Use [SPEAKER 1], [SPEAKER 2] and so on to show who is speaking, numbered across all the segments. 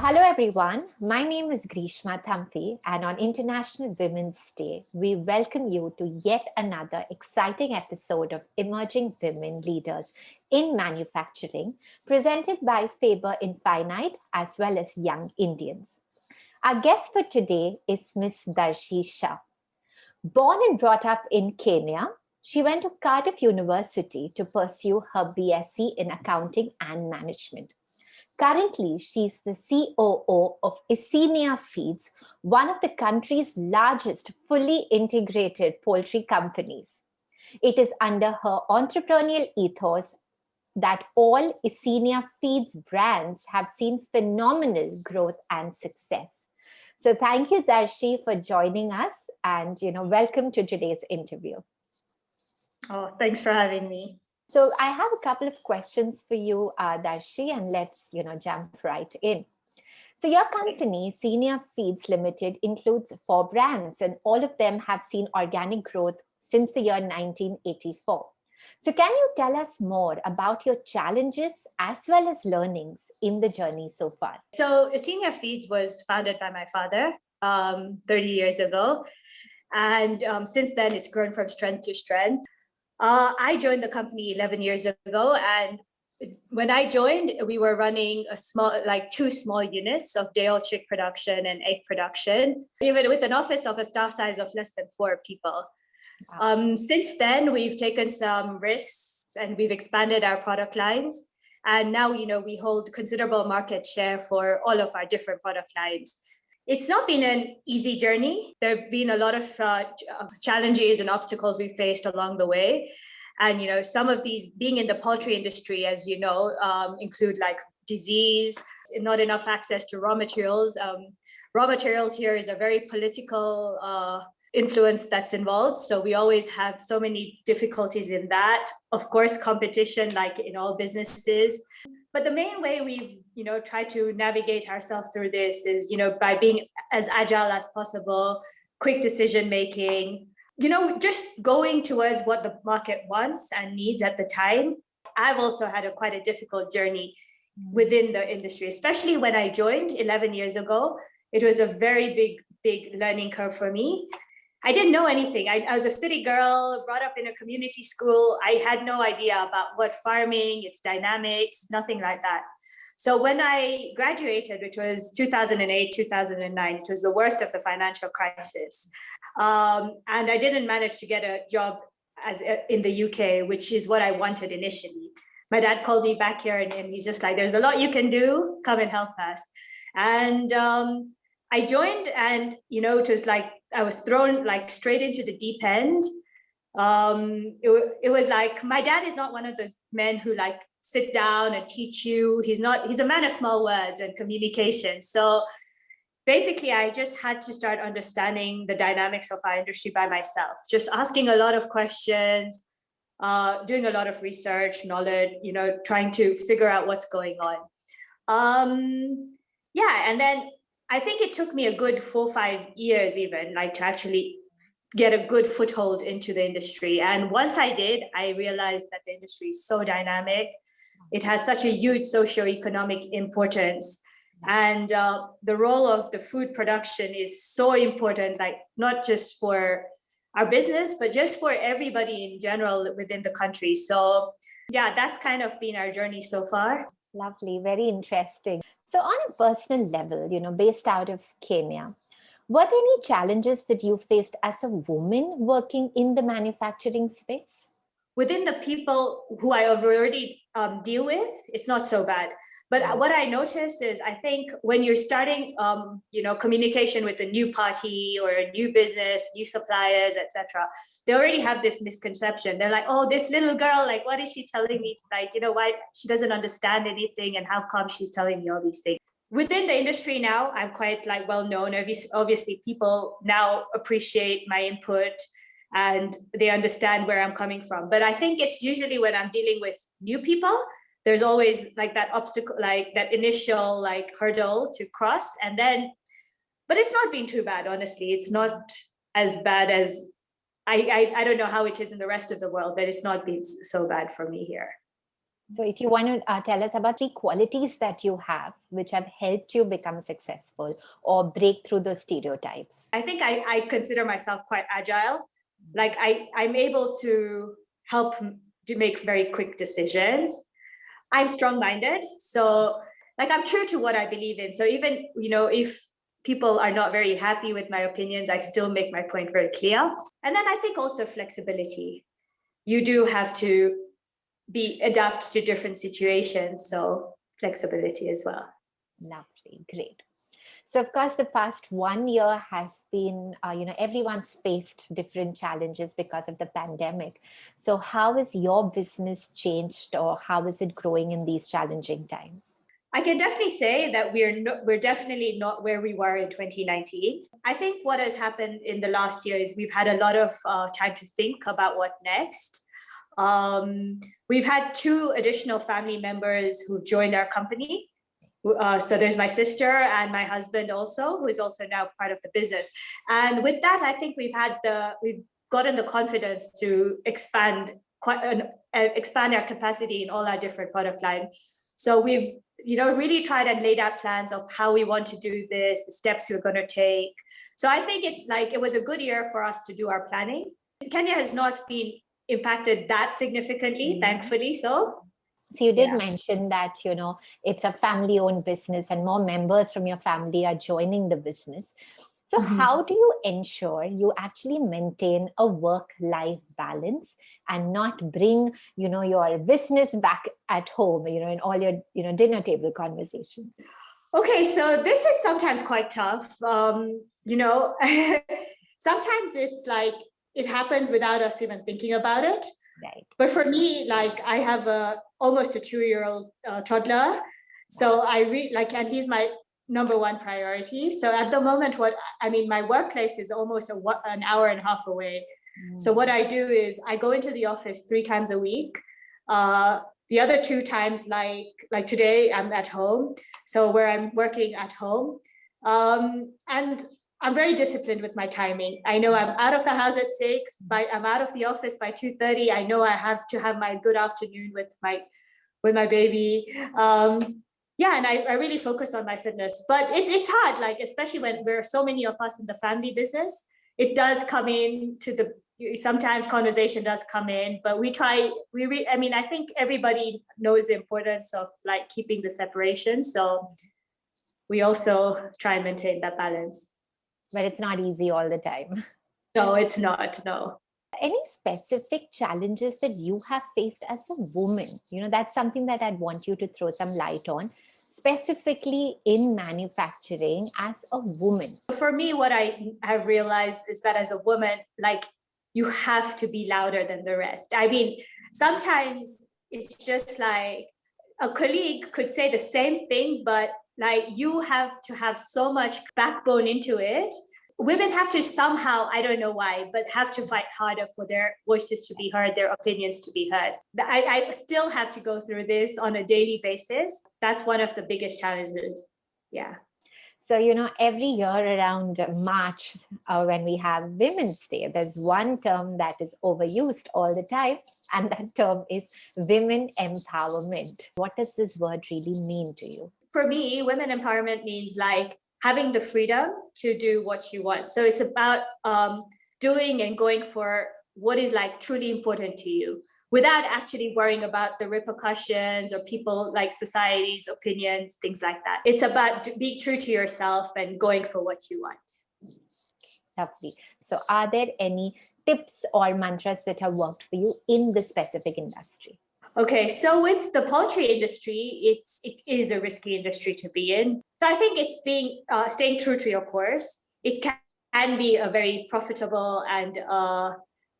[SPEAKER 1] Hello everyone, my name is Grishma Thampi, and on International Women's Day, we welcome you to yet another exciting episode of Emerging Women Leaders in Manufacturing, presented by Faber Infinite as well as Young Indians. Our guest for today is Miss Darshi Shah. Born and brought up in Kenya, she went to Cardiff University to pursue her BSc in Accounting and Management. Currently, she's the COO of Isinia Feeds, one of the country's largest fully integrated poultry companies. It is under her entrepreneurial ethos that all Isinia Feeds brands have seen phenomenal growth and success. So thank you, Darshi, for joining us and welcome to today's interview.
[SPEAKER 2] Oh, thanks for having me.
[SPEAKER 1] So I have a couple of questions for you, Darshi, and let's jump right in. So your company, Isinia Feeds Limited, includes 4 brands, and all of them have seen organic growth since the year 1984. So can you tell us more about your challenges as well as learnings in the journey so far?
[SPEAKER 2] So Isinia Feeds was founded by my father 30 years ago. And since then, it's grown from strength to strength. I joined the company 11 years ago, and when I joined, we were running two small units of day-old chick production and egg production, even with an office of a staff size of less than 4 people. Wow. Since then, we've taken some risks and we've expanded our product lines. And now, we hold considerable market share for all of our different product lines. It's not been an easy journey. There have been a lot of challenges and obstacles we faced along the way. And, some of these, being in the poultry industry, as you know, include like disease, not enough access to raw materials. Raw materials here is a very political influence that's involved. So we always have so many difficulties in that. Of course, competition, like in all businesses. But the main way we've, tried to navigate ourselves through this is, by being as agile as possible, quick decision making, just going towards what the market wants and needs at the time. I've also had quite a difficult journey within the industry, especially when I joined 11 years ago. It was a very big learning curve for me. I didn't know anything. I was a city girl, brought up in a community school. I had no idea about what farming, its dynamics, nothing like that. So when I graduated, which was 2008, 2009, it was the worst of the financial crisis. And I didn't manage to get a job in the UK, which is what I wanted initially. My dad called me back here and he's just like, there's a lot you can do, come and help us. And I joined and, it was like, I was thrown like straight into the deep end. It was like, my dad is not one of those men who like sit down and teach you. He's a man of small words and communication. So basically, I just had to start understanding the dynamics of our industry by myself, just asking a lot of questions, doing a lot of research, knowledge, trying to figure out what's going on. And then I think it took me a good 4-5 years even, like to actually get a good foothold into the industry. And once I did, I realized that the industry is so dynamic. It has such a huge socio-economic importance. And the role of the food production is so important, like not just for our business, but just for everybody in general within the country. So yeah, that's kind of been our journey so far.
[SPEAKER 1] Lovely, very interesting. So on a personal level, based out of Kenya, were there any challenges that you faced as a woman working in the manufacturing space?
[SPEAKER 2] Within the people who I already deal with, it's not so bad. But what I noticed is, I think when you're starting, communication with a new party or a new business, new suppliers, etc., they already have this misconception. They're like, "Oh, this little girl, like, what is she telling me? Like, why she doesn't understand anything, and how come she's telling me all these things?" Within the industry now, I'm quite like well known. Obviously, people now appreciate my input and they understand where I'm coming from. But I think it's usually when I'm dealing with new people, there's always like that obstacle, like that initial like hurdle to cross. And then, but it's not been too bad, honestly. It's not as bad as, I don't know how it is in the rest of the world, but it's not been so bad for me here.
[SPEAKER 1] So if you want to tell us about the qualities that you have, which have helped you become successful or break through those stereotypes.
[SPEAKER 2] I think I consider myself quite agile. Like I'm able to help to make very quick decisions. I'm strong-minded. So like I'm true to what I believe in. So even, if people are not very happy with my opinions, I still make my point very clear. And then I think also flexibility. You do have to adapt to different situations. So flexibility as well.
[SPEAKER 1] Lovely, great. So, of course, the past 1 year has been, everyone's faced different challenges because of the pandemic. So, how has your business changed, or how is it growing in these challenging times?
[SPEAKER 2] I can definitely say that we're definitely not where we were in 2019. I think what has happened in the last year is we've had a lot of time to think about what next. We've had 2 additional family members who've joined our company. So there's my sister and my husband also, who is also now part of the business. And with that, I think we've gotten the confidence to expand our capacity in all our different product lines. So we've really tried and laid out plans of how we want to do this, the steps we're going to take. So I think it was a good year for us to do our planning. Kenya has not been impacted that significantly, thankfully. So
[SPEAKER 1] you did mention that, it's a family owned business and more members from your family are joining the business. So how do you ensure you actually maintain a work-life balance and not bring, your business back at home, in all your, dinner table conversations?
[SPEAKER 2] Okay, so this is sometimes quite tough. Sometimes it's like it happens without us even thinking about it.
[SPEAKER 1] Right.
[SPEAKER 2] But for me, like I have almost a 2-year-old toddler, so and he's my number one priority. So at the moment, my workplace is almost an hour and a half away. So what I do is I go into the office 3 times a week. The other 2 times, like today, I'm at home. So where I'm working at home, and I'm very disciplined with my timing. I know I'm out of the house at 6, I'm out of the office by 2:30. I know I have to have my good afternoon with my baby. And I really focus on my fitness. But it's hard, like especially when there are so many of us in the family business. It does come in sometimes conversation does come in, but I think everybody knows the importance of like keeping the separation. So we also try and maintain that balance.
[SPEAKER 1] But it's not easy all the time.
[SPEAKER 2] No, it's not. No.
[SPEAKER 1] Any specific challenges that you have faced as a woman? That's something that I'd want you to throw some light on, specifically in manufacturing as a woman.
[SPEAKER 2] For me, what I have realized is that as a woman, like you have to be louder than the rest. I mean, sometimes it's just like a colleague could say the same thing, but like you have to have so much backbone into it. Women have to somehow, I don't know why, but have to fight harder for their voices to be heard, their opinions to be heard. I still have to go through this on a daily basis. That's one of the biggest challenges. Yeah.
[SPEAKER 1] So, every year around March, when we have Women's Day, there's one term that is overused all the time, and that term is women empowerment. What does this word really mean to you?
[SPEAKER 2] For me, women empowerment means like having the freedom to do what you want. So it's about doing and going for what is like truly important to you without actually worrying about the repercussions or people like society's opinions, things like that. It's about being true to yourself and going for what you want.
[SPEAKER 1] Lovely. So are there any tips or mantras that have worked for you in this specific industry?
[SPEAKER 2] Okay, so with the poultry industry, it is a risky industry to be in. So I think it's staying true to your course. It can be a very profitable and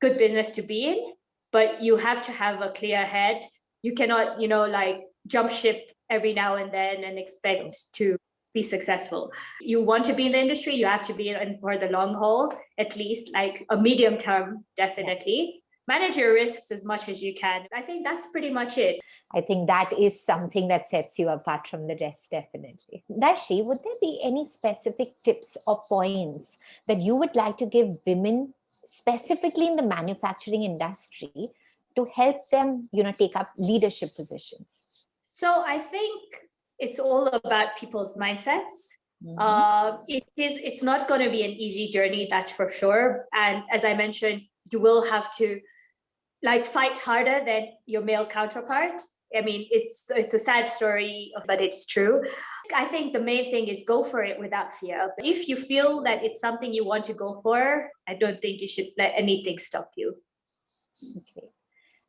[SPEAKER 2] good business to be in, but you have to have a clear head. You cannot, like jump ship every now and then and expect to be successful. You want to be in the industry, you have to be in for the long haul, at least like a medium term, definitely. Yeah. Manage your risks as much as you can. I think that's pretty much it.
[SPEAKER 1] I think that is something that sets you apart from the rest, definitely. Darshi, would there be any specific tips or points that you would like to give women, specifically in the manufacturing industry, to help them, take up leadership positions?
[SPEAKER 2] So I think it's all about people's mindsets. It's not going to be an easy journey, that's for sure. And as I mentioned, you will have to fight harder than your male counterpart. I mean, it's a sad story, but it's true. I think the main thing is go for it without fear. If you feel that it's something you want to go for, I don't think you should let anything stop you.
[SPEAKER 1] Okay.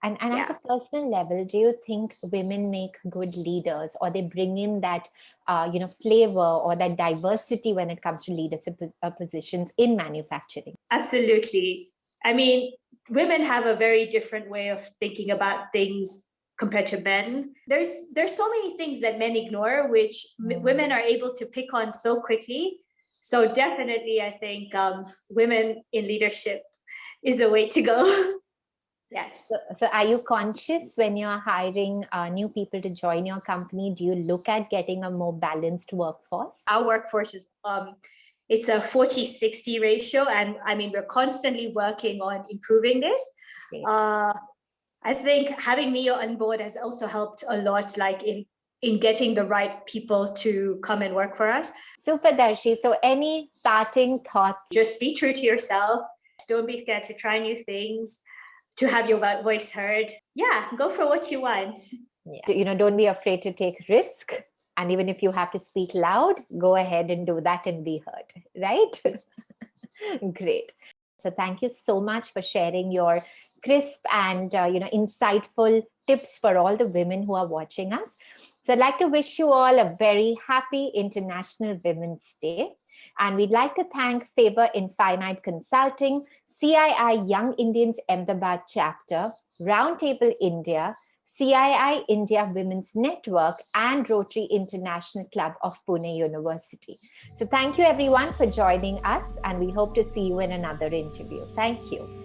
[SPEAKER 1] And at a personal level, do you think women make good leaders, or they bring in that, flavor or that diversity when it comes to leadership positions in manufacturing?
[SPEAKER 2] Absolutely. I mean, women have a very different way of thinking about things compared to men. There's so many things that men ignore, which women are able to pick on so quickly. So definitely, I think women in leadership is the way to go. Yes.
[SPEAKER 1] So are you conscious when you're hiring new people to join your company? Do you look at getting a more balanced workforce?
[SPEAKER 2] Our workforce is it's a 40-60 ratio. And I mean, we're constantly working on improving this. I think having me on board has also helped a lot, in getting the right people to come and work for us.
[SPEAKER 1] Super, Darshi. So any parting thoughts?
[SPEAKER 2] Just be true to yourself. Don't be scared to try new things, to have your voice heard. Yeah, go for what you want.
[SPEAKER 1] Yeah. Don't be afraid to take risk. And even if you have to speak loud, go ahead and do that and be heard, right? Great. So thank you so much for sharing your crisp and, insightful tips for all the women who are watching us. So I'd like to wish you all a very happy International Women's Day. And we'd like to thank Faber Infinite Consulting, CII Young Indians Ahmedabad Chapter, Roundtable India, CII India Women's Network, and Rotary International Club of Pune University. So thank you everyone for joining us, and we hope to see you in another interview. Thank you.